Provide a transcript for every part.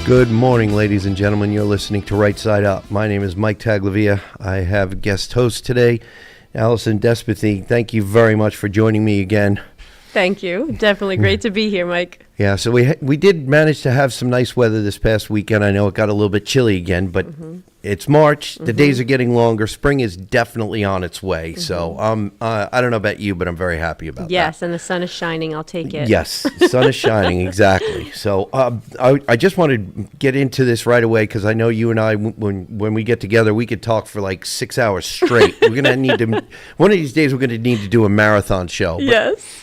Good morning, ladies and gentlemen. You're listening to Right Side Up. My name is Mike Taglavia. I have a guest host today, Allison Despathy. Thank you very much for joining me again. Thank you. Definitely great to be here, Mike. Yeah, so we did manage to have some nice weather this past weekend. I know it got a little bit chilly again, but it's March. The days are getting longer. Spring is definitely on its way. So I don't know about you, but I'm very happy about that. Yes, and the sun is shining. I'll take it. Yes, the sun is shining, exactly. So I just wanted to get into this right away because I know you and I, when we get together, we could talk for like 6 hours straight. We're going to need to, one of these days we're going to need to do a marathon show. But, yes.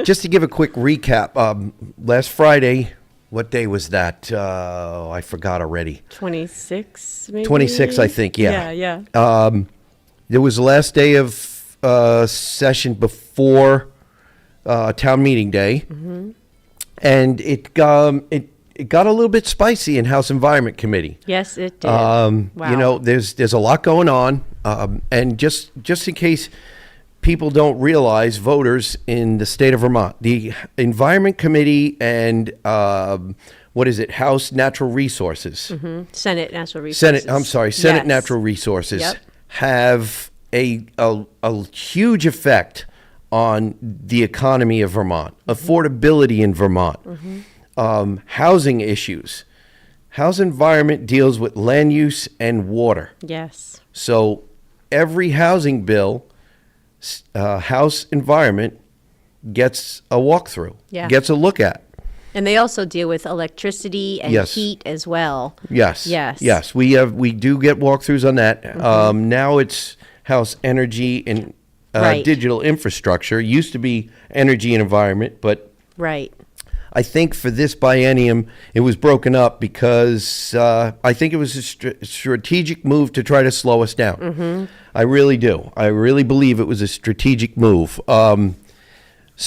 Just to give a quick recap, last Friday, what day was that? I forgot already. 26, maybe? 26, I think, yeah. Yeah. There was the last day of session before town meeting day, and it got a little bit spicy in House Environment Committee. Yes, it did. Wow. Wow. You know, there's a lot going on, and just in case people don't realize, voters in the state of Vermont, the Environment Committee and House Natural Resources. Senate Natural Resources. Senate Yes. Natural Resources Yep. have a huge effect on the economy of Vermont, affordability in Vermont, housing issues. House Environment deals with land use and water. Yes. So every housing bill, House Environment gets a walkthrough, Yeah. gets a look at. And they also deal with electricity and Yes. heat as well. Yes. Yes. Yes. We do get walkthroughs on that. Now it's House Energy and Right. Digital Infrastructure. Used to be Energy and Environment, but Right. I think for this biennium, it was broken up because I think it was a strategic move to try to slow us down. I really do. I really believe it was a strategic move. And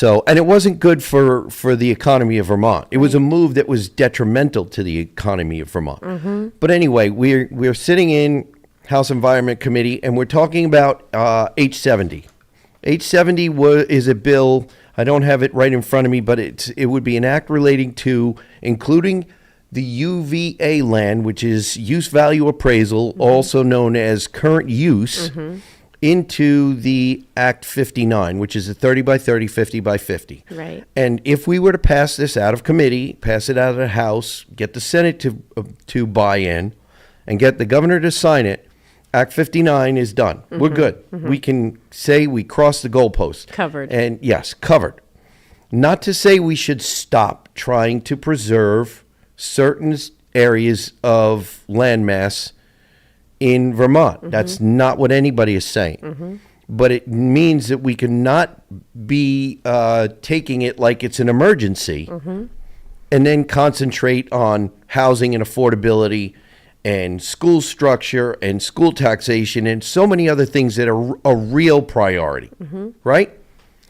it wasn't good for the economy of Vermont. It was a move that was detrimental to the economy of Vermont. But anyway, we're sitting in House Environment Committee, and we're talking about H70. H70 is a bill. I don't have it right in front of me, but it would be an act relating to including the UVA land, which is use value appraisal, also known as current use, into the Act 59, which is a 30 by 30, 50 by 50. Right. And if we were to pass this out of committee, pass it out of the House, get the Senate to buy in, and get the governor to sign it, Act 59 is done. We're good. We can say we crossed the goalpost. Covered. And yes, covered. Not to say we should stop trying to preserve certain areas of landmass in Vermont. That's not what anybody is saying. But it means that we cannot be taking it like it's an emergency and then concentrate on housing and affordability and school structure and school taxation and so many other things that are a real priority, right?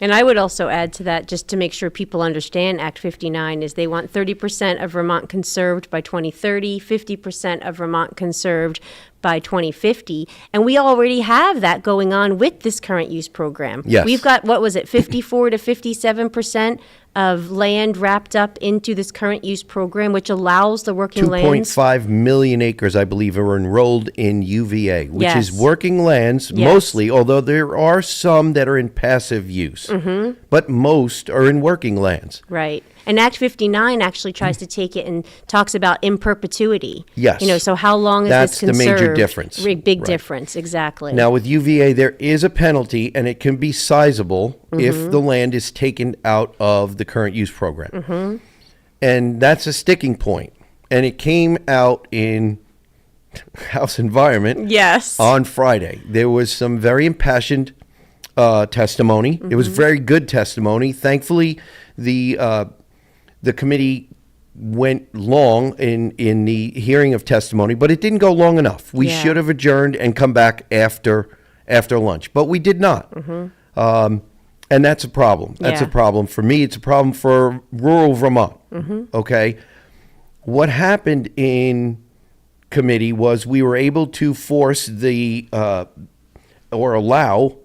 And I would also add to that, just to make sure people understand Act 59, is they want 30% of Vermont conserved by 2030, 50% of Vermont conserved by 2050. And we already have that going on with this current use program. Yes. We've got, 54 to 57% of land wrapped up into this current use program, which allows the working lands. 2.5 million acres, I believe, are enrolled in UVA, which is Yes. working lands Yes. mostly, although there are some that are in passive use. But most are in working lands. Right. And Act 59 actually tries to take it and talks about in perpetuity. Yes. You know, so how long is That's this the conserved? major difference. Big Right. difference, exactly. Now, with UVA, there is a penalty, and it can be sizable if the land is taken out of the current use program. And that's a sticking point. And it came out in House Environment Yes. on Friday. There was some very impassioned testimony. It was very good testimony. Thankfully, the committee went long in the hearing of testimony, but it didn't go long enough. We Yeah. should have adjourned and come back after lunch, but we did not. And that's a problem. That's a Yeah. problem for me. It's a problem for rural Vermont. Okay. What happened in committee was we were able to force or allow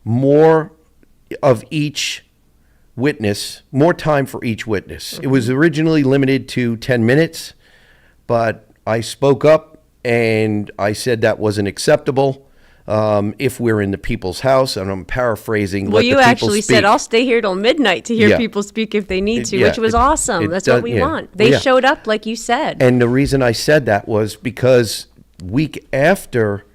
more of each witness, more time for each witness. It was originally limited to 10 minutes, but I spoke up and I said that wasn't acceptable. If we're in the people's house, and I'm paraphrasing, Well, let you the people actually speak. said, I'll stay here till midnight to hear Yeah. people speak if they need to, Yeah, which was it- awesome. it That's does- what we yeah. want. They Yeah. showed up, like you said. And the reason I said that was because week after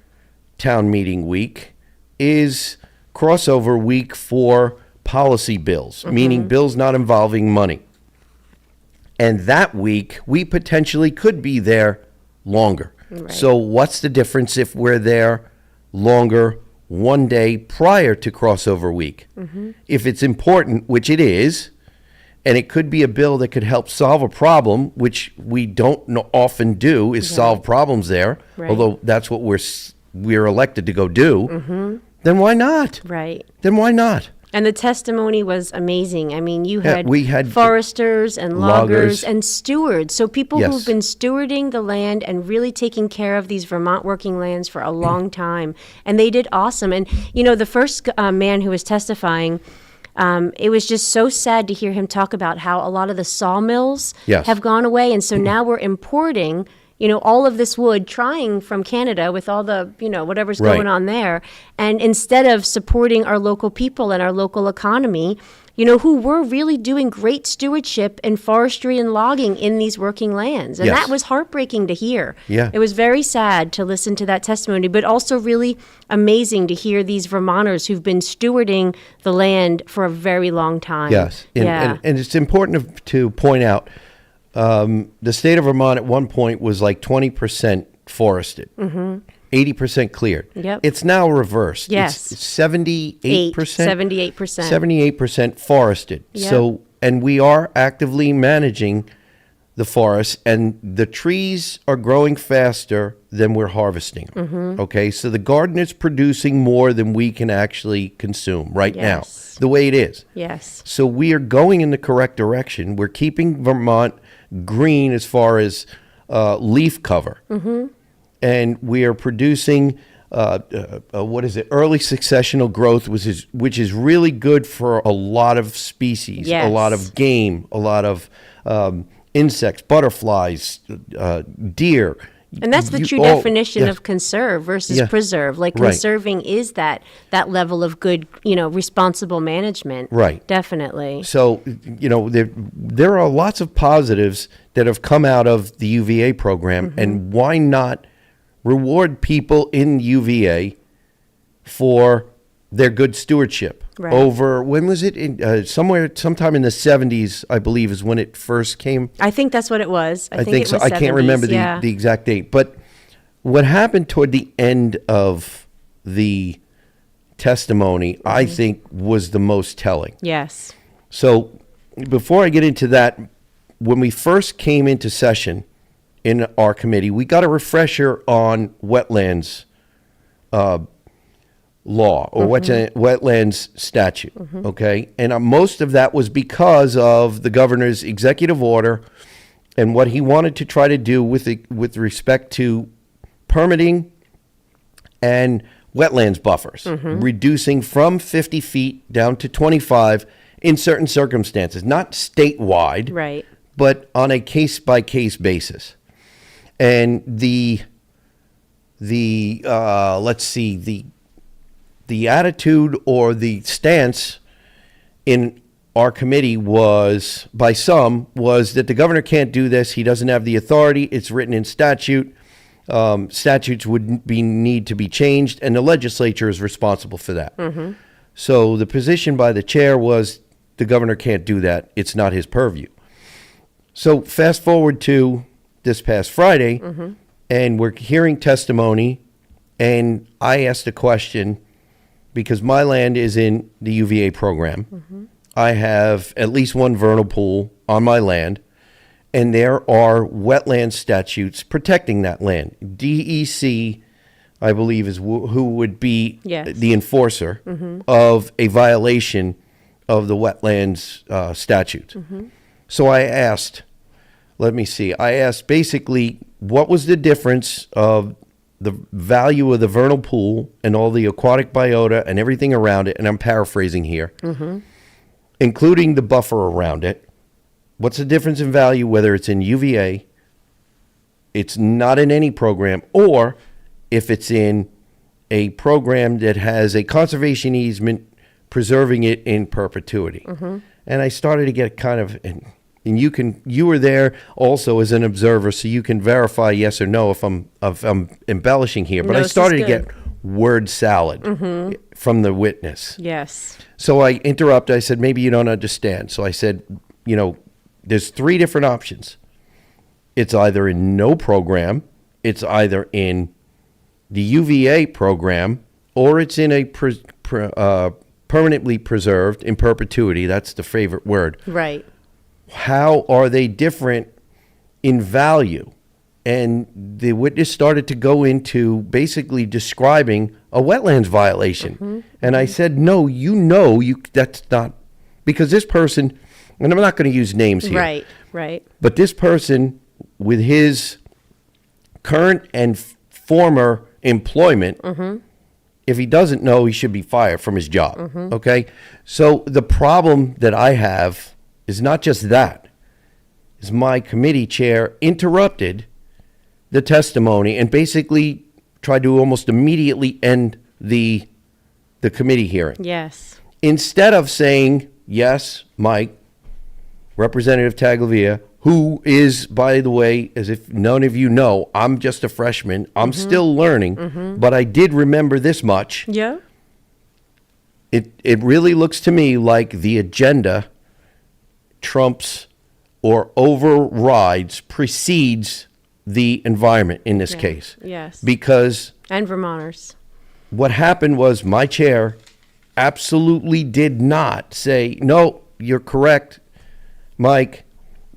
town meeting week is crossover week for policy bills, meaning bills not involving money. And that week, we potentially could be there longer. Right. So what's the difference if we're there longer one day prior to crossover week? If it's important, which it is, and it could be a bill that could help solve a problem, which we don't often do, is solve problems there, Right. although that's what we're elected to go do, then why not? Right. Then why not? And the testimony was amazing. I mean, you had, we had foresters and loggers. loggers and stewards. So people Yes. who've been stewarding the land and really taking care of these Vermont working lands for a long time. And they did awesome. And, you know, the first man who was testifying, it was just so sad to hear him talk about how a lot of the sawmills Yes. have gone away. And so now we're importing, you know, all of this wood, trying from Canada with all the, you know, whatever's Right. going on there. And instead of supporting our local people and our local economy, you know, who were really doing great stewardship and forestry and logging in these working lands. And Yes. that was heartbreaking to hear. Yeah. It was very sad to listen to that testimony, but also really amazing to hear these Vermonters who've been stewarding the land for a very long time. Yes, and, yeah. and it's important to point out the state of Vermont at one point was like 20% forested, 80% cleared. Yep. It's now reversed. Yes. It's 78%. 78%. 78% forested. Yep. So, and we are actively managing the forests, and the trees are growing faster than we're harvesting. Okay, so the garden is producing more than we can actually consume right now, Yes. the way it is. Yes. So we are going in the correct direction. We're keeping Vermont green as far as leaf cover. And we are producing, what is it, early successional growth, which is really good for a lot of species, a Yes. lot of game, a lot of insects, butterflies, deer. And that's the You- true all- definition yeah. of conserve versus Yeah. preserve. Like Right. conserving is that level of good, you know, responsible management. Right. Definitely. So, you know, there are lots of positives that have come out of the UVA program, and why not reward people in UVA for their good stewardship Right. over, when was it? Sometime in the 70s, I believe, is when it first came. I think that's what it was. I think think it so. was I can't 70s, remember yeah. the exact date. But what happened toward the end of the testimony, I think, was the most telling. Yes. So before I get into that, when we first came into session in our committee, we got a refresher on wetlands law or wetlands statute. Okay. And most of that was because of the governor's executive order and what he wanted to try to do with respect to permitting and wetlands buffers, reducing from 50 feet down to 25 in certain circumstances, not statewide, Right. but on a case-by-case basis. And let's see, the attitude or the stance in our committee was, by some, was that the governor can't do this. He doesn't have the authority. It's written in statute. Statutes would need to be changed, and the legislature is responsible for that. So the position by the chair was the governor can't do that. It's not his purview. So fast forward to this past Friday, and we're hearing testimony, and I asked a question because my land is in the UVA program. I have at least one vernal pool on my land, and there are wetland statutes protecting that land. DEC, I believe, is who would be Yes. the enforcer of a violation of the wetlands statutes. So I asked, I asked basically what was the difference of the value of the vernal pool and all the aquatic biota and everything around it, and I'm paraphrasing here, including the buffer around it. What's the difference in value whether it's in UVA, it's not in any program, or if it's in a program that has a conservation easement preserving it in perpetuity? And I started to get kind of, and you were there also as an observer, so you can verify yes or no if I'm embellishing here. But No, I this is started to good. get word salad from the witness. Yes. So I interrupted. I said, maybe you don't understand. So I said, there's three different options. It's either in no program, it's either in the UVA program, or it's in a permanently preserved in perpetuity. That's the favorite word. Right. How are they different in value? And the witness started to go into basically describing a wetlands violation. And I said, no, that's not, because this person, and I'm not going to use names here, Right. Right. but this person with his current and former employment, if he doesn't know, he should be fired from his job. Okay? So the problem that I have is not just that, is my committee chair interrupted the testimony and basically tried to almost immediately end the committee hearing. Yes. Instead of saying, yes, Mike, Representative Taglavia, who is, by the way, as if none of you know, I'm just a freshman. I'm still learning, but I did remember this much. Yeah. It really looks to me like the agenda trumps or overrides, precedes the environment in this Yeah. case. Yes. Because And Vermonters. what happened was my chair absolutely did not say, no, you're correct, Mike.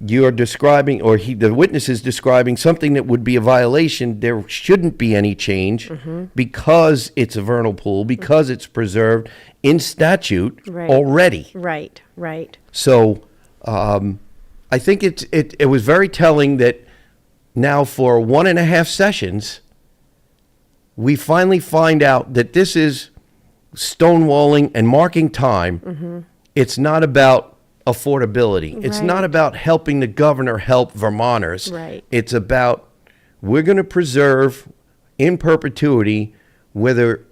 You're describing, or the witness is describing something that would be a violation. There shouldn't be any change because it's a vernal pool, because it's preserved in statute Right. already. Right. Right. So I think it was very telling that now for 1.5 sessions, we finally find out that this is stonewalling and marking time. It's not about affordability. It's Right. not about helping the governor help Vermonters. Right. It's about we're going to preserve in perpetuity whether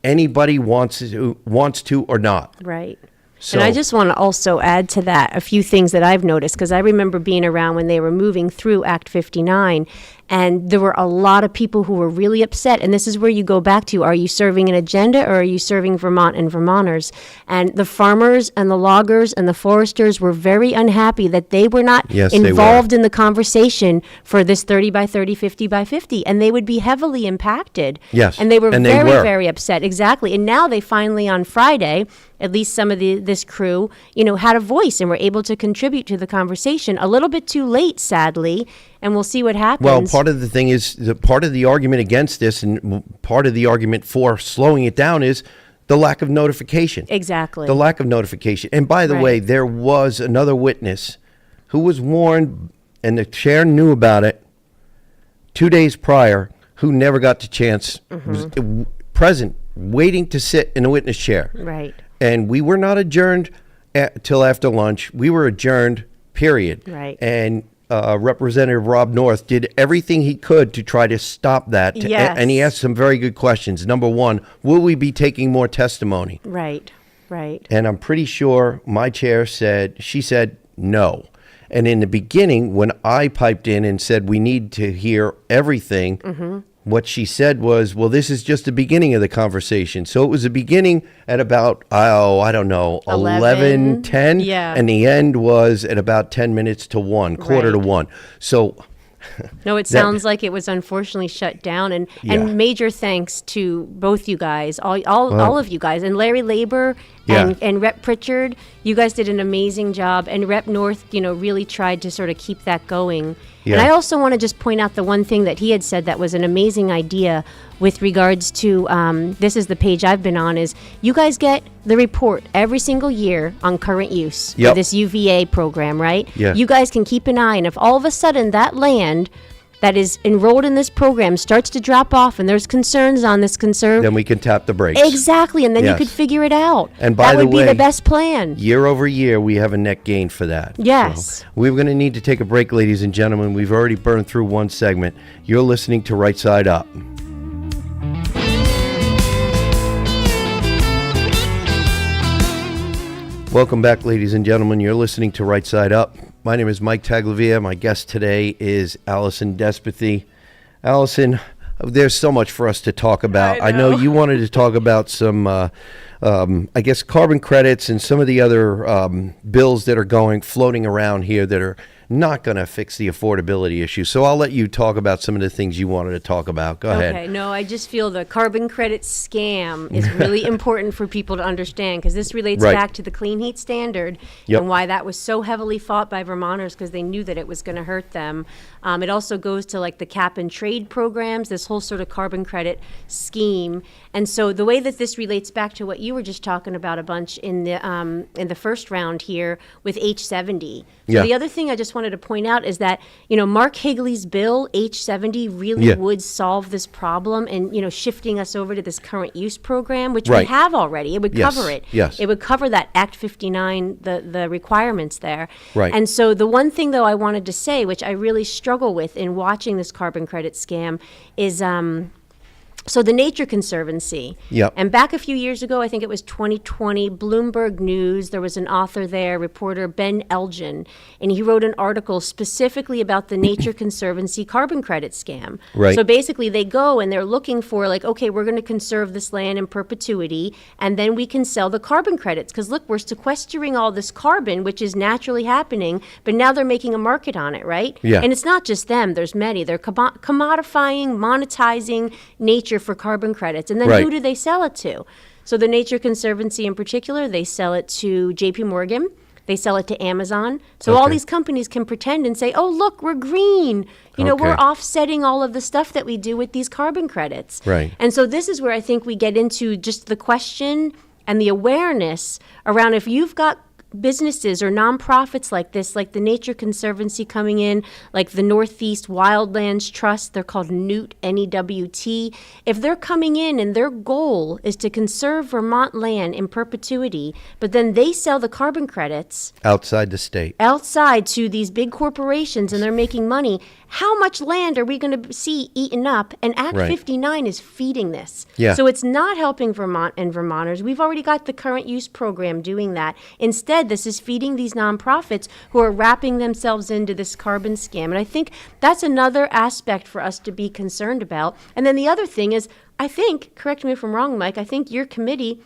anybody wants to or not. Right. So, And I just want to also add to that a few things that I've noticed, because I remember being around when they were moving through Act 59, and there were a lot of people who were really upset. And this is where you go back to, are you serving an agenda or are you serving Vermont and Vermonters? And the farmers and the loggers and the foresters were very unhappy that they were not Yes, they were. involved in the conversation for this 30 by 30, 50 by 50. And they would be heavily impacted. Yes, And they were and they very, were. very upset. Exactly. And now they finally on Friday, at least some of this crew, had a voice and were able to contribute to the conversation. A little bit too late, sadly, and we'll see what happens. well, part of the thing is, part of the argument against this and part of the argument for slowing it down is the lack of notification. Exactly. The lack of notification. And by the way, Right. there was another witness who was warned, and the chair knew about it 2 days prior, who never got the chance, was present, waiting to sit in the witness chair. Right. And we were not adjourned till after lunch. We were adjourned, period. Right. And Representative Rob North did everything he could to try to stop that. Yes. And he asked some very good questions. Number one, will we be taking more testimony? Right. Right. And I'm pretty sure my chair she said no. And in the beginning, when I piped in and said we need to hear everything, what she said was, well, this is just the beginning of the conversation. So it was a beginning at about, I don't know, 11, 10. Yeah. And the end was at about 10 minutes to 1, quarter to Right. 1. So No, it sounds like it was unfortunately shut down, and major thanks to both you guys, all of you guys, and Larry Labor and Rep Pritchard. You guys did an amazing job, and Rep North, really tried to sort of keep that going. Yeah. And I also want to just point out the one thing that he had said that was an amazing idea with regards to, this is the page I've been on, is you guys get the report every single year on current use for this UVA program, right? Yeah. You guys can keep an eye, and if all of a sudden that land that is enrolled in this program starts to drop off and there's concerns on this then we can tap the brakes. Exactly, and then you could figure it out. And by that the would way, be the best plan. Year over year, we have a net gain for that. Yes. So we're going to need to take a break, ladies and gentlemen. We've already burned through one segment. You're listening to Right Side Up. Welcome back, ladies and gentlemen. You're listening to Right Side Up. My name is Mike Taglavia. My guest today is Allison Despathy. Allison, there's so much for us to talk about. I know you wanted to talk about some, I guess, carbon credits and some of the other bills that are floating around here that are not going to fix the affordability issue. So I'll let you talk about some of the things you wanted to talk about. Go ahead. Okay, no, I just feel the carbon credit scam is really important for people to understand, because this relates back to the clean heat standard and why that was so heavily fought by Vermonters, because they knew that it was going to hurt them. It also goes to like the cap and trade programs, this whole sort of carbon credit scheme. And so the way that this relates back to what you were just talking about a bunch in the first round here with H70. So the other thing I just wanted to point out is that, Mark Higley's bill, H70, really would solve this problem and, shifting us over to this current use program, which we have already. It would cover it. Yes. It would cover that Act 59, the requirements there. Right. And so the one thing, though, I wanted to say, which I really struggle with in watching this carbon credit scam, is so the Nature Conservancy. Yep. And back a few years ago, I think it was 2020, Bloomberg News, there was an author there, reporter Ben Elgin, and he wrote an article specifically about the Nature Conservancy carbon credit scam. Right. So basically they go and they're looking for like, okay, we're going to conserve this land in perpetuity, and then we can sell the carbon credits. Because look, we're sequestering all this carbon, which is naturally happening, but now they're making a market on it, right? Yeah. And it's not just them, there's many. They're commodifying, monetizing nature for carbon credits. And then who do they sell it to? So the Nature Conservancy in particular, they sell it to JP Morgan. They sell it to Amazon. So all these companies can pretend and say, oh, look, we're green. We're offsetting all of the stuff that we do with these carbon credits. Right. And so this is where I think we get into just the question and the awareness around if you've got businesses or nonprofits like this, like the Nature Conservancy coming in, like the Northeast Wildlands Trust, they're called NEWT, N-E-W-T. If they're coming in and their goal is to conserve Vermont land in perpetuity, but then they sell the carbon credits outside the state, outside to these big corporations, and they're making money, how much land are we going to see eaten up? And Act 59 is feeding this. Yeah. So it's not helping Vermont and Vermonters. We've already got the current use program doing that. Instead, this is feeding these nonprofits who are wrapping themselves into this carbon scam. And I think that's another aspect for us to be concerned about. And then the other thing is, I think, correct me if I'm wrong, Mike, I think your committee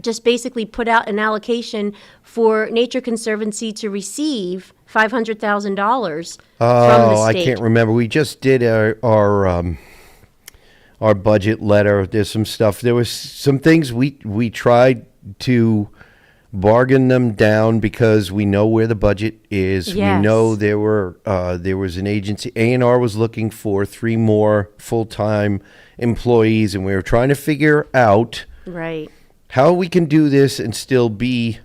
just basically put out an allocation for Nature Conservancy to receive $500,000 from the state. I can't remember. We just did our budget letter. There's some stuff. There was some things we tried to bargain them down because we know where the budget is. Yes. We know there was an agency. A&R was looking for 3 more full-time employees, and we were trying to figure out how we can do this and still be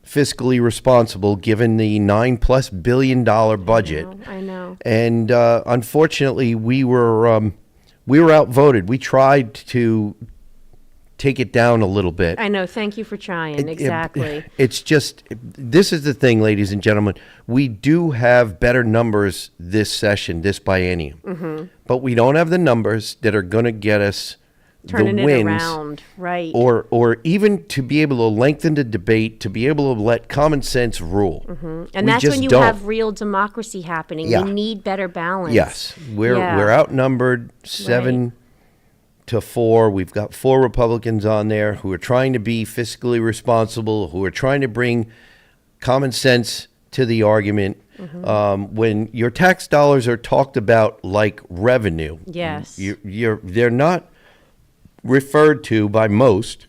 fiscally responsible given the $9+ billion budget. I know. And unfortunately, we were outvoted. We tried to take it down a little bit. I know. Thank you for trying. Exactly. It's just, this is the thing, ladies and gentlemen. We do have better numbers this session, this biennium. But we don't have the numbers that are going to get us Turning the it wins. around. Right. Or even to be able to lengthen the debate, to be able to let common sense rule. And We that's just when you don't. have real democracy happening. Yeah. We need better balance. Yes, we're Yeah. outnumbered 7-4. We've got 4 Republicans on there who are trying to be fiscally responsible, who are trying to bring common sense to the argument. When your tax dollars are talked about like revenue, Yes. they're not referred to by most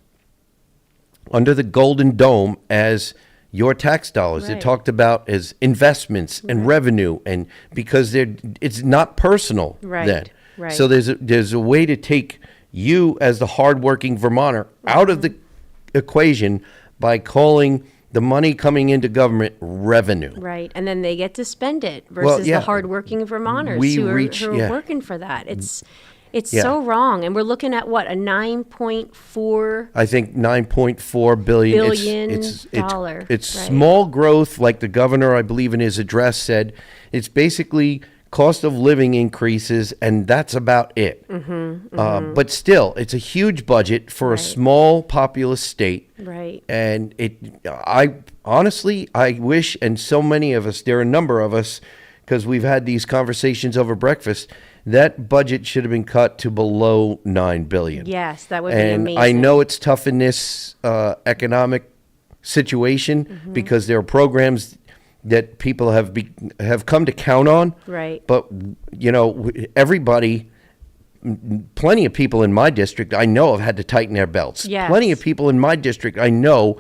under the Golden Dome as your tax dollars. They're Right. talked about as investments and revenue, and because it's not personal Right, then. right. So there's a way to take you as the hardworking Vermonter out of the equation by calling the money coming into government revenue. Right. And then they get to spend it versus yeah. the hardworking Vermonters We who reach- are yeah. working for that. It's Yeah. so wrong. And we're looking at what, a 9.4 I think 9.4 billion. Billion dollar, It's right. small growth, like the governor, I believe, in his address said. It's basically cost of living increases, and that's about it. But still, it's a huge budget for a Right. small, populous state. Right. And I honestly, I wish, and so many of us, there are a number of us, because we've had these conversations over breakfast, that budget should have been cut to below $9 billion. Yes, that would be And amazing. I know it's tough in this economic situation because there are programs that people have come to count on. Right. But everybody, plenty of people in my district I know have had to tighten their belts. Yes. Plenty of people in my district I know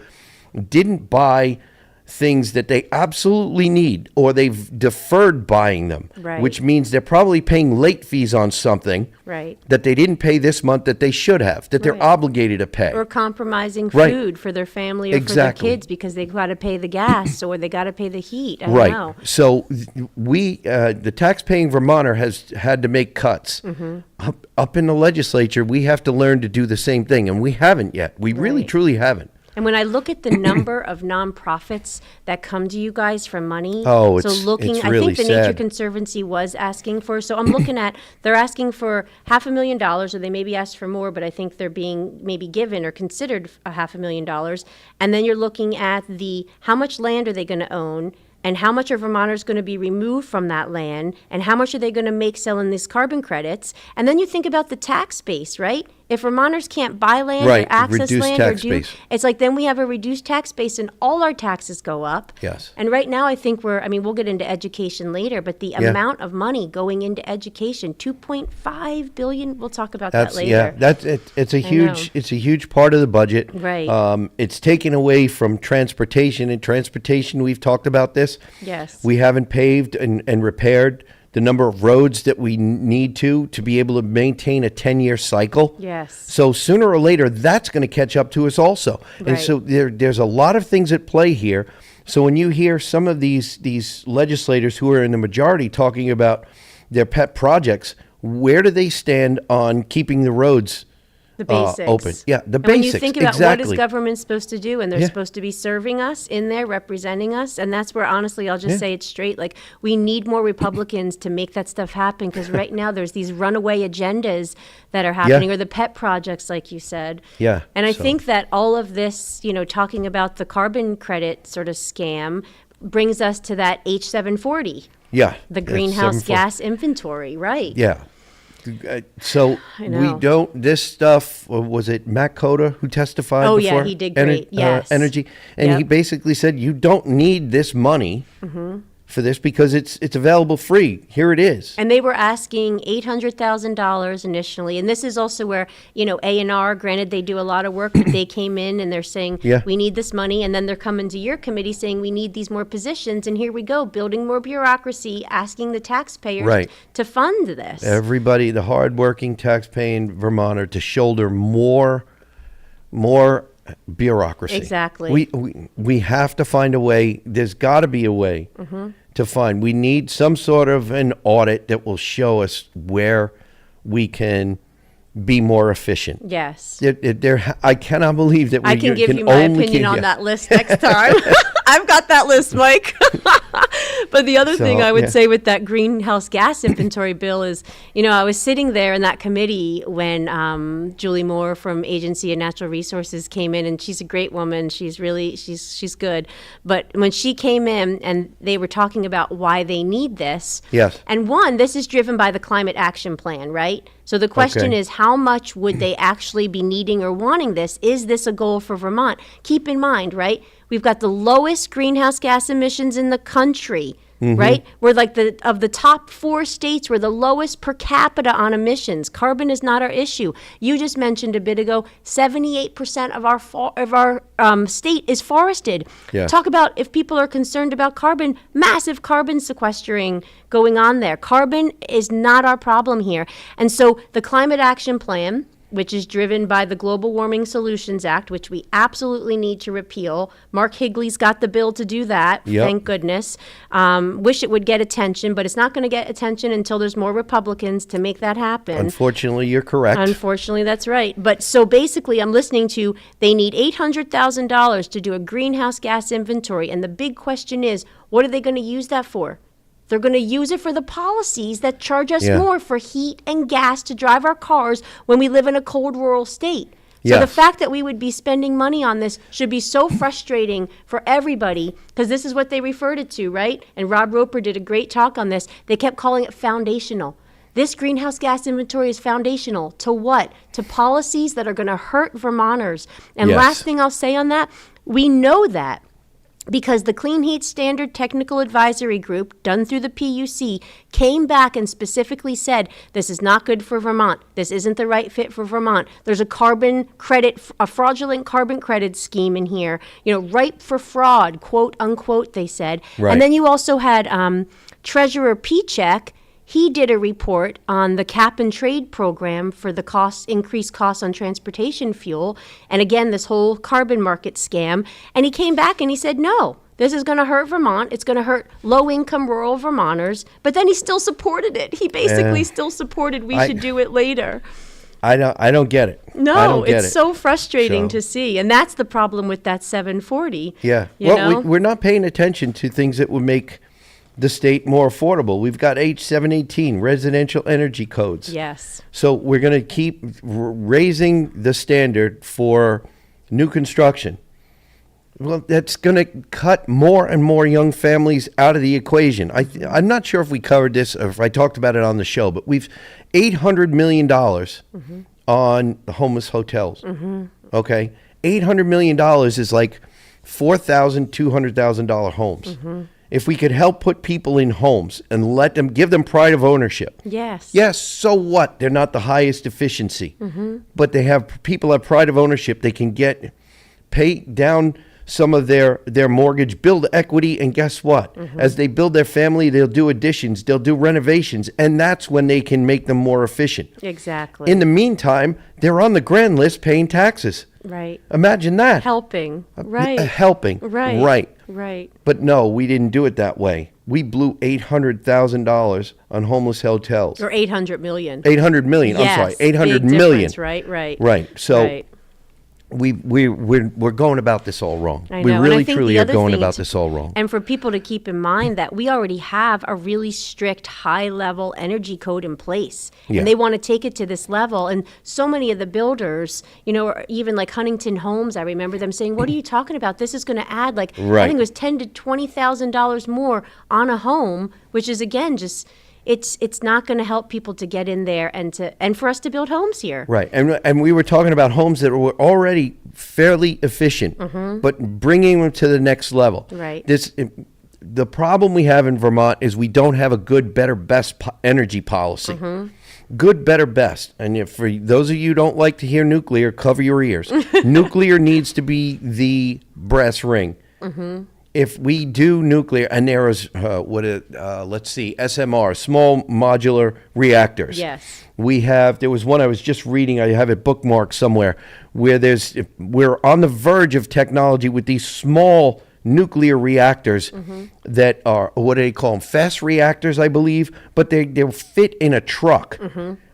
didn't buy things that they absolutely need, or they've deferred buying them, Right. which means they're probably paying late fees on something Right. that they didn't pay this month that they should have, that they're Right. obligated to pay. Or compromising Right. food for their family or Exactly. for their kids because they've got to pay the gas or they got to pay the heat. I Right. know. So the tax-paying Vermonter has had to make cuts. Mm-hmm. Up in the legislature, we have to learn to do the same thing, and we haven't yet. We really, Right. truly haven't. And when I look at the number of nonprofits that come to you guys for money, Oh, so it's looking, I really think the Nature sad. Conservancy was asking for. So I'm looking at they're asking for $500,000, or they maybe asked for more, but I think they're being maybe given or considered $500,000. And then you're looking at how much land are they going to own? And how much are Vermonters going to be removed from that land? And how much are they going to make selling these carbon credits? And then you think about the tax base, right? If Vermonters can't buy land Right, or access reduced land tax or do, base. it's like then we have a reduced tax base and all our taxes go up. Yes. And right now I think we'll get into education later, but the amount of money going into education, 2.5 billion, we'll talk about that later. Yeah, that's it. It's a huge part of the budget. Right. It's taken away from transportation. And transportation, we've talked about this. Yes. We haven't paved and repaired the number of roads that we need to be able to maintain a 10-year cycle. Yes. So sooner or later, that's going to catch up to us also. And Right. so there's a lot of things at play here. So when you hear some of these legislators who are in the majority talking about their pet projects, where do they stand on keeping the roads The basics. open? Yeah, the And when you basics, think about exactly. what is government supposed to do, and they're Yeah. supposed to be serving us in there, representing us, and that's where honestly I'll just Yeah. say it straight, like we need more Republicans to make that stuff happen because right now there's these runaway agendas that are happening, or the pet projects, like you said. Yeah, And I so- think that all of this, talking about the carbon credit sort of scam, brings us to that H740, Yeah. the that's greenhouse 7.4. gas inventory, right? Yeah. So I we know. don't, this stuff, was it Matt Cota who testified Oh, before? yeah, he did great. Yes. Energy. And he Yep. basically said, you don't need this money Mm-hmm. for this because it's available free. Here it is. And they were asking $800,000 initially. And this is also where, A&R, granted they do a lot of work, but they came in and they're saying, Yeah. we need this money. And then they're coming to your committee saying, we need these more positions. And here we go, building more bureaucracy, asking the taxpayers Right. to fund this. Everybody, the hardworking tax-paying Vermonter, to shoulder more bureaucracy. Exactly. We have to find a way. There's got to be a way to find. We need some sort of an audit that will show us where we can be more efficient. Yes. I cannot believe that I can give you my opinion on that list next time. I've got that list, Mike. But the other thing I would say with that greenhouse gas inventory bill is, I was sitting there in that committee when Julie Moore from Agency of Natural Resources came in, and she's a great woman. She's good. But when she came in and they were talking about why they need this, yes. And one, this is driven by the Climate Action Plan, right? So the question is, how much would they actually be needing or wanting this? Is this a goal for Vermont? Keep in mind, right? We've got the lowest greenhouse gas emissions in the country, right? We're like of the top 4 states, we're the lowest per capita on emissions. Carbon is not our issue. You just mentioned a bit ago, 78% of our state is forested. Yeah. Talk about if people are concerned about carbon, massive carbon sequestering going on there. Carbon is not our problem here. And so the Climate Action Plan, which is driven by the Global Warming Solutions Act, which we absolutely need to repeal. Mark Higley's got the bill to do that, Thank goodness. Wish it would get attention, but it's not going to get attention until there's more Republicans to make that happen. Unfortunately, you're correct. Unfortunately, that's right. But so basically, I'm listening to, they need $800,000 to do a greenhouse gas inventory, and the big question is, what are they going to use that for? They're going to use it for the policies that charge us more for heat and gas to drive our cars when we live in a cold rural state. So the fact that we would be spending money on this should be so frustrating for everybody, because this is what they referred it to, right? And Rob Roper did a great talk on this. They kept calling it foundational. This greenhouse gas inventory is foundational to what? To policies that are going to hurt Vermonters. And last thing I'll say on that, we know that, because the Clean Heat Standard Technical Advisory Group, done through the PUC, came back and specifically said, this is not good for Vermont. This isn't the right fit for Vermont. There's a fraudulent carbon credit scheme in here, ripe for fraud, quote unquote, they said. Right. And then you also had Treasurer Pichek. He did a report on the cap and trade program for the increased costs on transportation fuel. And again, this whole carbon market scam. And he came back and he said, no, this is going to hurt Vermont. It's going to hurt low-income rural Vermonters. But then he still supported it. He basically still supported we should do it later. I don't get it. No, it's so frustrating to see. And that's the problem with that 740. Yeah. We're not paying attention to things that would make the state more affordable. We've got H718, residential energy codes. Yes. So we're going to keep raising the standard for new construction. Well, that's going to cut more and more young families out of the equation. I'm not sure if we covered this or if I talked about it on the show, but we've $800 million on the homeless hotels. Okay? $800 million is like $4,000, $200,000 homes. If we could help put people in homes and give them pride of ownership. Yes, so what? They're not the highest efficiency, but people have pride of ownership. They can pay down some of their mortgage, build equity, and guess what? As they build their family, they'll do additions, they'll do renovations, and that's when they can make them more efficient. Exactly. In the meantime, they're on the grand list paying taxes. Right. Imagine that. Helping. Right. Helping. Right. Right. But no, we didn't do it that way. We blew $800,000 on homeless hotels. Or $800 million. $800 million. Yes, I'm sorry, $800 big million. Right. Right. So right. we're going about this all wrong. I know. We And really I think truly the are other going thing about this all wrong. And for people to keep in mind that we already have a really strict high-level energy code in place. Yeah. And they want to take it to this level. And so many of the builders, or even like Huntington Homes, I remember them saying, what are you talking about? This is going to add I think it was $10,000 to $20,000 more on a home, which is, again, just... It's not going to help people to get in there and for us to build homes here. Right. And we were talking about homes that were already fairly efficient, but bringing them to the next level. Right. The problem we have in Vermont is we don't have a good, better, best energy policy. Good, better, best. And for those of you who don't like to hear nuclear, cover your ears. Nuclear needs to be the brass ring. If we do nuclear, and there is, let's see, SMR, small modular reactors. Yes. There was one I was just reading, I have it bookmarked somewhere, where we're on the verge of technology with these small nuclear reactors that are, what do they call them? Fast reactors, I believe, but they'll fit in a truck,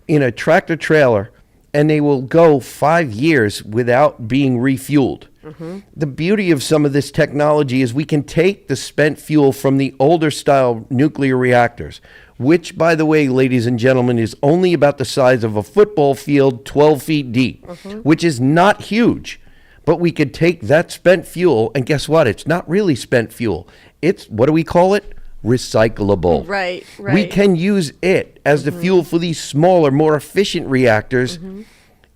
in a tractor trailer, and they will go 5 years without being refueled. The beauty of some of this technology is we can take the spent fuel from the older style nuclear reactors, which, by the way, ladies and gentlemen, is only about the size of a football field, 12 feet deep, which is not huge. But we could take that spent fuel, and guess what? It's not really spent fuel. It's, what do we call it? Recyclable. Right. We can use it as the fuel for these smaller, more efficient reactors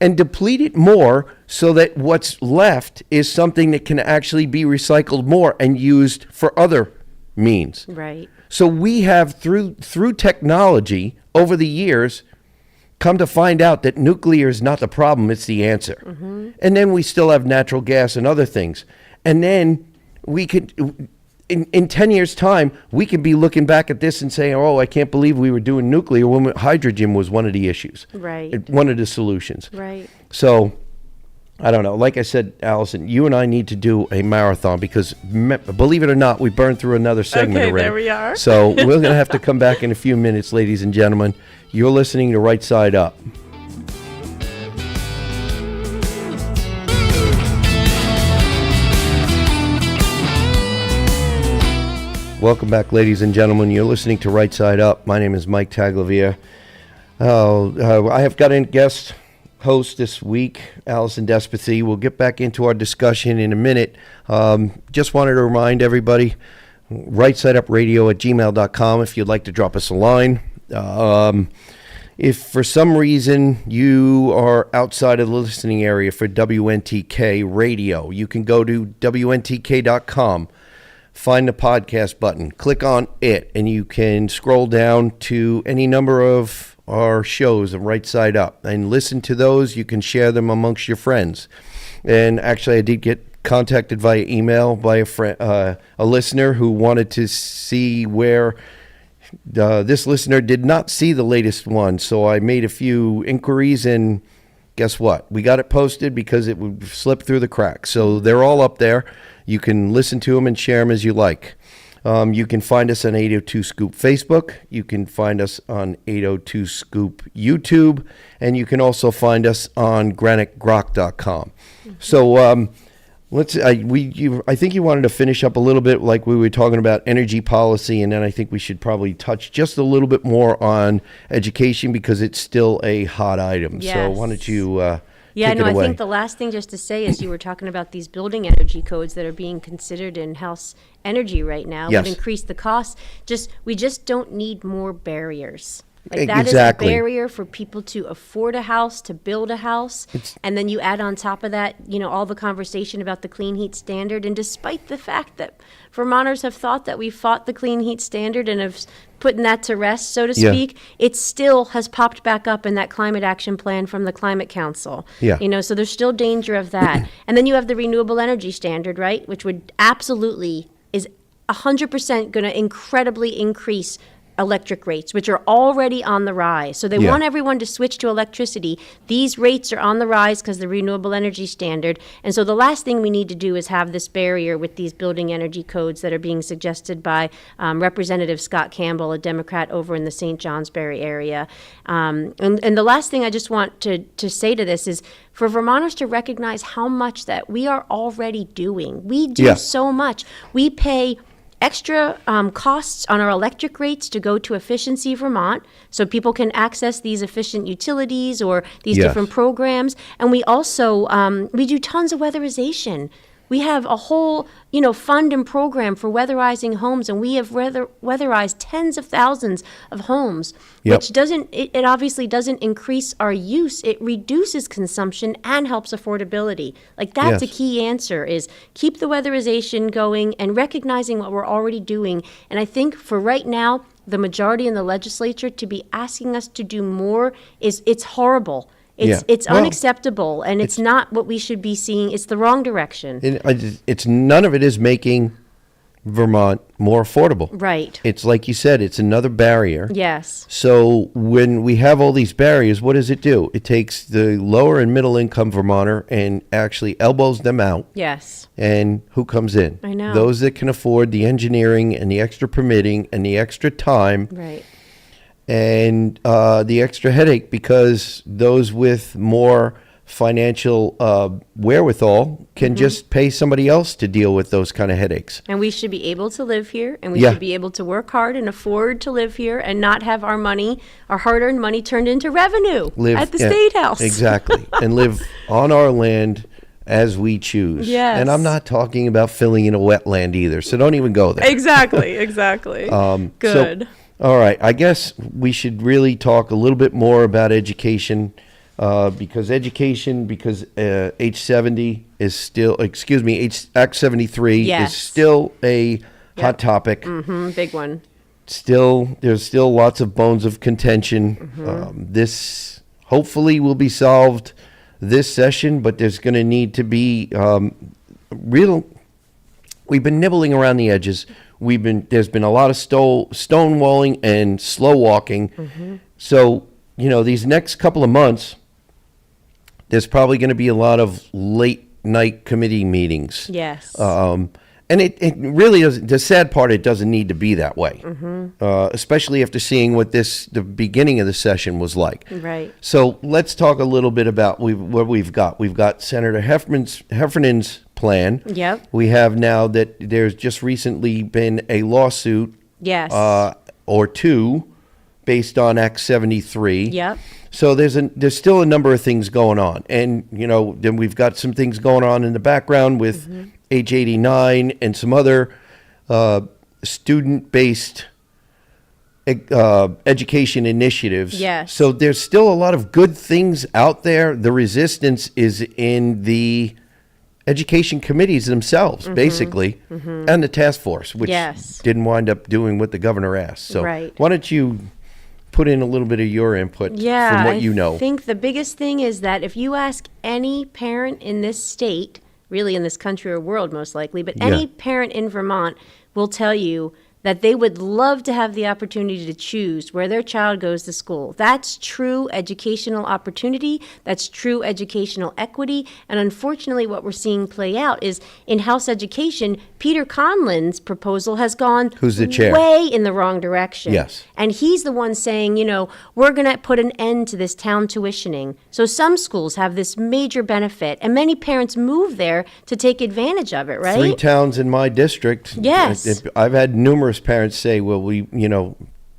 and deplete it more so that what's left is something that can actually be recycled more and used for other means. Right. So we have, through technology over the years, come to find out that nuclear is not the problem, it's the answer. And then we still have natural gas and other things. And then we could, in 10 years' time, we could be looking back at this and saying, oh, I can't believe we were doing nuclear when hydrogen was one of the issues. Right. One of the solutions. Right. So, I don't know. Like I said, Allison, you and I need to do a marathon because, believe it or not, we burned through another segment Okay, already. there we are. So we're going to have to come back in a few minutes, ladies and gentlemen. You're listening to Right Side Up. Welcome back, ladies and gentlemen. You're listening to Right Side Up. My name is Mike Taglavia. I have got a guest host this week, Allison Despatie. We'll get back into our discussion in a minute. Just wanted to remind everybody, rightsideUpradio@gmail.com if you'd like to drop us a line. If for some reason you are outside of the listening area for WNTK radio, you can go to WNTK.com. Find the podcast button, click on it, and you can scroll down to any number of our shows on Right Side Up and listen to those. You can share them amongst your friends. And actually, I did get contacted via email by a listener who wanted to see where this listener did not see the latest one. So I made a few inquiries, and guess what? We got it posted because it would slip through the cracks. So they're all up there. You can listen to them and share them as you like. You can find us on 802 Scoop Facebook. You can find us on 802 Scoop YouTube. And you can also find us on granitegrok.com. So I think you wanted to finish up a little bit like we were talking about energy policy, and then I think we should probably touch just a little bit more on education because it's still a hot item. So Yes. why don't you Yeah, take no, it I away? think the last thing just to say is you were talking about these building energy codes that are being considered in house energy right now Yes. would increase the cost. We just don't need more barriers. Like that Exactly. is a barrier for people to afford a house, to build a house. And then you add on top of that, all the conversation about the clean heat standard. And despite the fact that Vermonters have thought that we fought the clean heat standard and have put that to rest, so to Yeah. speak, it still has popped back up in that climate action plan from the Climate Council. Yeah. So there's still danger of that. And then you have the renewable energy standard, right? Which would absolutely is 100% going to incredibly increase electric rates, which are already on the rise. So they Yeah. want everyone to switch to electricity. These rates are on the rise because the renewable energy standard. And so the last thing we need to do is have this barrier with these building energy codes that are being suggested by Representative Scott Campbell, a Democrat over in the St. Johnsbury area. And the last thing I just want to say to this is for Vermonters to recognize how much that we are already doing. We do Yeah. so much. We pay extra costs on our electric rates to go to Efficiency Vermont so people can access these efficient utilities or these Yes. different programs. And we also, we do tons of weatherization. We have a whole, fund and program for weatherizing homes, and we have weatherized tens of thousands of homes, Yep. which it obviously doesn't increase our use. It reduces consumption and helps affordability. Like that's a Yes. key answer is keep the weatherization going and recognizing what we're already doing. And I think for right now, the majority in the legislature to be asking us to do more it's horrible. Yeah. It's Well, unacceptable, and it's not what we should be seeing. It's the wrong direction. It's none of it is making Vermont more affordable. Right. It's like you said, it's another barrier. Yes. So when we have all these barriers, what does it do? It takes the lower and middle income Vermonter and actually elbows them out. Yes. And who comes in? I know. Those that can afford the engineering and the extra permitting and the extra time. Right. and the extra headache because those with more financial wherewithal can just pay somebody else to deal with those kind of headaches. And we should be able to live here, and we Yeah. should be able to work hard and afford to live here and not have our money, our hard-earned money, turned into revenue at the yeah, State House. Exactly. And live on our land as we choose. Yes. And I'm not talking about filling in a wetland either, so don't even go there. Exactly, exactly. Good. So, all right, I guess we should really talk a little bit more about education, because H70 is still, Act 73 Yes. is still a hot Yep. topic. Big one. There's still lots of bones of contention. This hopefully will be solved this session, but there's going to need to be we've been nibbling around the edges. There's been a lot of stonewalling and slow walking. So, these next couple of months, there's probably going to be a lot of late night committee meetings. Yes. And it really doesn't, the sad part, it doesn't need to be that way. Especially after seeing what the beginning of the session was like. Right. So let's talk a little bit about what we've got. We've got Senator Heffernan's plan. Yep. We have now that there's just recently been a lawsuit Yes. or two based on Act 73. Yep. So there's still a number of things going on. And, then we've got some things going on in the background with H89 and some other student-based education initiatives. Yes. So there's still a lot of good things out there. The resistance is in the education committees themselves, basically, and the task force, which Yes. didn't wind up doing what the governor asked. So Right. why don't you put in a little bit of your input from what you know? I think the biggest thing is that if you ask any parent in this state, really in this country or world most likely, but any Yeah. parent in Vermont will tell you that they would love to have the opportunity to choose where their child goes to school. That's true educational opportunity. That's true educational equity. And unfortunately, what we're seeing play out is in House Education, Peter Conlon's proposal has gone Who's the chair? way in the wrong direction. Yes. And he's the one saying, we're going to put an end to this town tuitioning. So some schools have this major benefit, and many parents move there to take advantage of it, right? 3 towns in my district. Yes. I've had numerous parents say, well,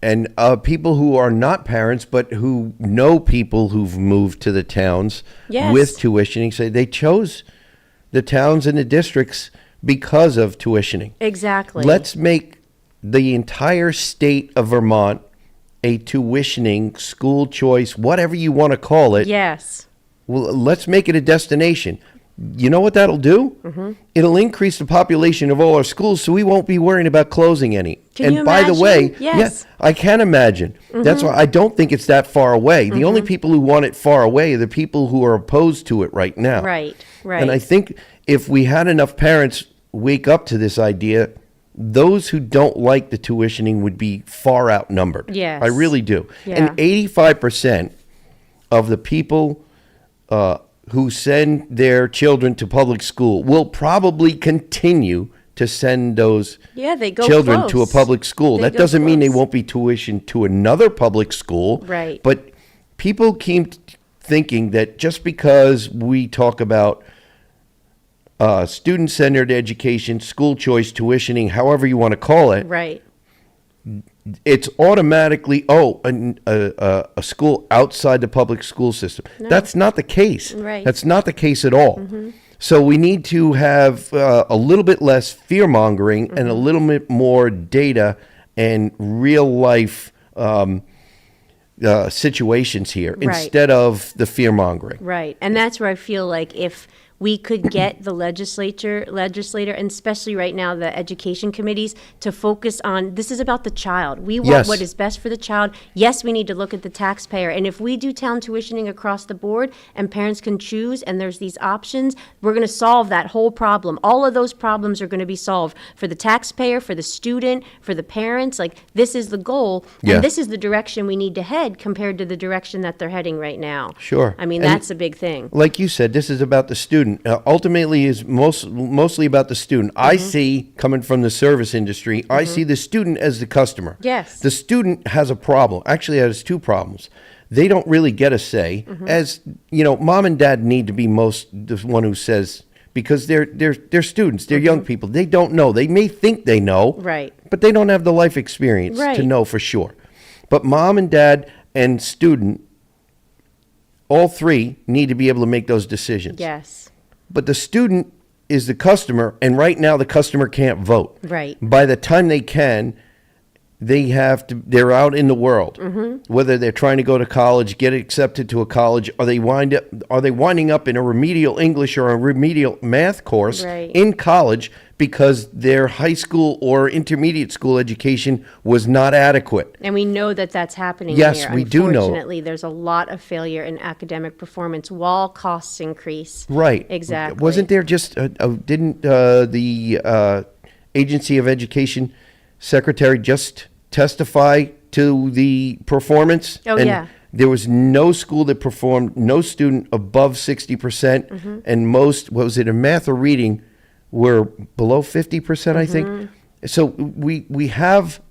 and people who are not parents, but who know people who've moved to the towns Yes. with tuitioning, say they chose the towns and the districts because of tuitioning. Exactly. Let's make the entire state of Vermont a tuitioning, school choice, whatever you want to call it. Yes. Well, let's make it a destination. You know what that'll do? It'll increase the population of all our schools, so we won't be worrying about closing any. Can and you by the imagine? way, Yes. I can imagine. That's why I don't think it's that far away. The only people who want it far away are the people who are opposed to it right now. Right, right. And I think if we had enough parents wake up to this idea, those who don't like the tuitioning would be far outnumbered. Yes. I really do. Yeah. And 85% of the people who send their children to public school will probably continue to send those They go children to a close. public school. They That go doesn't mean they close. won't be tuitioned to another public school. Right. But people keep thinking that just because we talk about student-centered education, school choice, tuitioning, however you want to call it, Right. it's automatically a school outside the public school system. That's not the case. Right. That's not the case at all. So we need to have a little bit less fear mongering and a little bit more data and real life situations here Right. instead of the fear mongering. Right. And that's where I feel like if we could get the legislator, and especially right now the education committees, to focus on this is about the child. We want Yes. what is best for the child. Yes, we need to look at the taxpayer. And if we do town tuitioning across the board and parents can choose and there's these options, we're going to solve that whole problem. All of those problems are going to be solved for the taxpayer, for the student, for the parents. Like, this is the goal. Yeah. And this is the direction we need to head compared to the direction that they're heading right now. Sure. I mean, And that's a big thing. like you said, this is about the student. student. Ultimately, is mostly about the student. I see, coming from the service industry, I see the student as the customer. Yes. The student has a problem. Actually, has two problems. They don't really get a say. As you know, mom and dad need to be the one who says, because they're students, they're young people. They don't know. They may think they know, Right. but they don't have the life experience to Right. know for sure. But mom and dad and student, all three need to be able to make those decisions. Yes. But the student is the customer, and right now the customer can't vote. Right. By the time they can, they're out in the world. Whether they're trying to go to college, get accepted to a college, are they winding up in a remedial English or a remedial math course Right. in college because their high school or intermediate school education was not adequate. And we know that that's happening Yes, here. we do know. Unfortunately, there's a lot of failure in academic performance while costs increase. Right. Exactly. Wasn't there just, didn't the Agency of Education Secretary just testify to the performance? Oh, And yeah. there was no school that performed, no student above 60%, Mm-hmm. and most, what was it, in math or reading, were below 50%, I think. Mm-hmm. So we have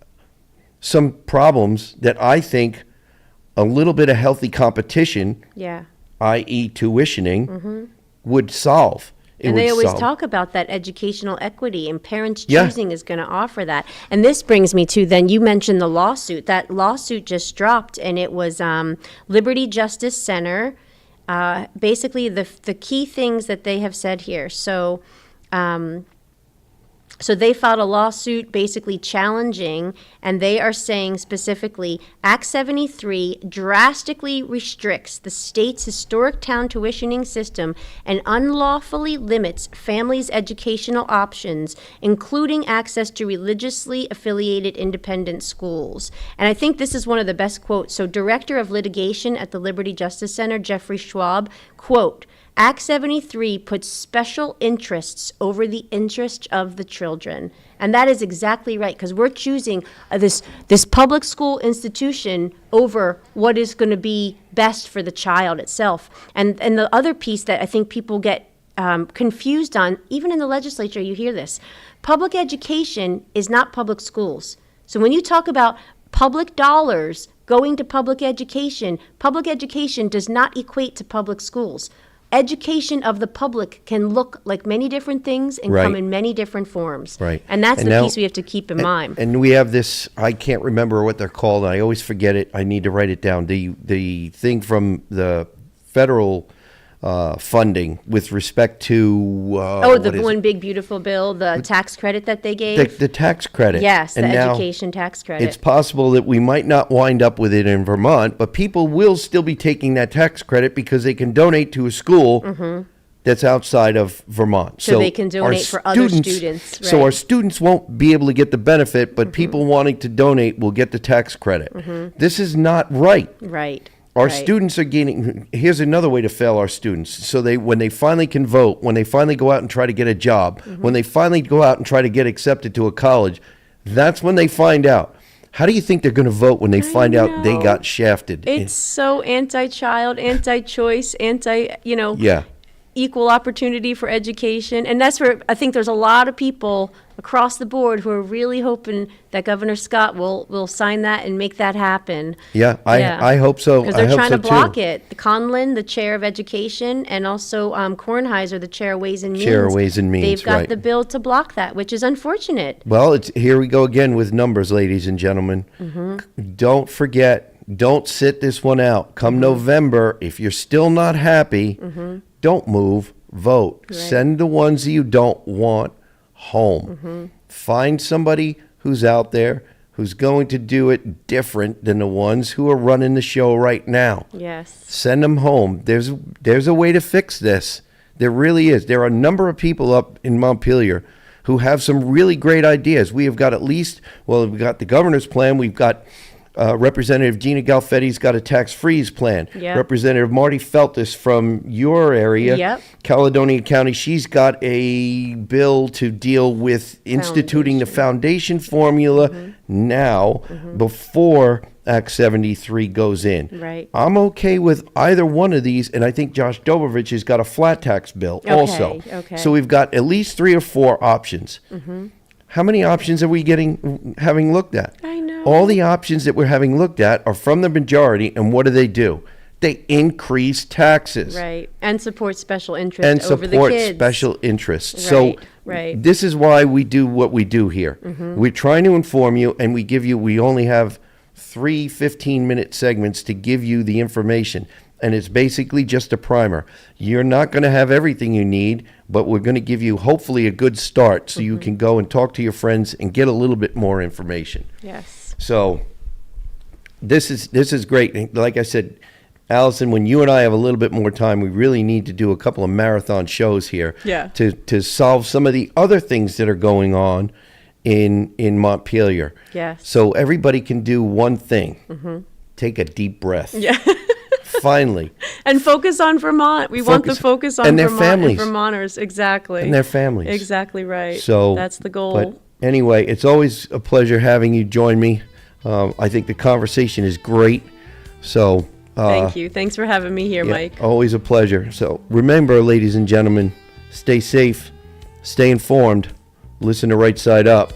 some problems that I think a little bit of healthy competition, Yeah. i.e. tuitioning, would solve. It And they would always solve. talk about that educational equity, and parents Yeah. choosing is going to offer that. And this brings me to, then you mentioned the lawsuit. That lawsuit just dropped, and it was Liberty Justice Center. Basically, the key things that they have said here. So they filed a lawsuit basically challenging, and they are saying specifically, Act 73 drastically restricts the state's historic town tuitioning system and unlawfully limits families' educational options, including access to religiously affiliated independent schools. And I think this is one of the best quotes. So Director of Litigation at the Liberty Justice Center, Jeffrey Schwab, quote, Act 73 puts special interests over the interest of the children. And that is exactly right, because we're choosing this public school institution over what is going to be best for the child itself. And the other piece that I think people get confused on, even in the legislature, you hear this. Public education is not public schools. So when you talk about public dollars going to public education does not equate to public schools. Education of the public can look like many different things and come Right. in many different forms. Right. And that's And the now- piece we have to keep in mind. And we have this, I can't remember what they're called. I always forget it. I need to write it down. The thing from the federal funding with respect to the what is one it? big beautiful bill, the tax credit that they gave. the tax credit. Yes, the And now education tax credit. It's possible that we might not wind up with it in Vermont, but people will still be taking that tax credit because they can donate to a school that's outside of Vermont. So they can our donate for other students, So right. our students won't be able to get the benefit, but people wanting to donate will get the tax credit. This is not right. Right. Our right. students are gaining. Here's another way to fail our students. So when they finally can vote, when they finally go out and try to get a job, when they finally go out and try to get accepted to a college, that's when they find out. How do you think they're going to vote when they find out they know. got shafted? It's so anti-child, anti-choice, Yeah. equal opportunity for education. And that's where I think there's a lot of people across the board who are really hoping that Governor Scott will sign that and make that happen. Yeah, I hope so. Because I they're hope trying so to block too. it. The Conlon, the chair of education, and also Kornheiser, the chair of Ways and Means. Chair of Ways and Means, They've got right. the bill to block that, which is unfortunate. Well, here we go again with numbers, ladies and gentlemen. Don't forget, don't sit this one out. Come November, if you're still not happy, don't move, vote. Right. Send the ones that you don't want home. Find somebody who's out there who's going to do it different than the ones who are running the show right now. Yes. Send them home. There's a way to fix this. There really is. There are a number of people up in Montpelier who have some really great ideas. We have got we've got the governor's plan. We've got Representative Gina Galfetti's got a tax freeze plan. Yep. Representative Marty Feltus from your area, Yep. Caledonia County, she's got a bill to deal with instituting the foundation formula now before Act 73 goes in. Right. I'm okay with either one of these, and I think Josh Dobovich has got a flat tax bill also. Okay. So we've got at least 3 or 4 options. How many options are we having looked at? I know. All the options that we're having looked at are from the majority, and what do? They increase taxes. Right. And support special interest And over the support kids. special interests. So right. this is why we do what we do here. We're trying to inform you, and we only have 3 15-minute segments to give you the information. And it's basically just a primer. You're not going to have everything you need, but we're going to give you hopefully a good start so you can go and talk to your friends and get a little bit more information. Yes. So this is great. And like I said, Allison, when you and I have a little bit more time, we really need to do a couple of marathon shows here Yeah. to solve some of the other things that are going on in Montpelier. Yes. So everybody can do one thing. Take a deep breath. Yeah. Finally. And focus on Vermont. We want the focus on and their Vermont families. and Vermonters. Exactly. And their families. Exactly right. So that's the goal. But anyway, it's always a pleasure having you join me. I think the conversation is great. So Thank you. Thanks for having me here, yeah, Mike. always a pleasure. So remember, ladies and gentlemen, stay safe, stay informed, listen to Right Side Up.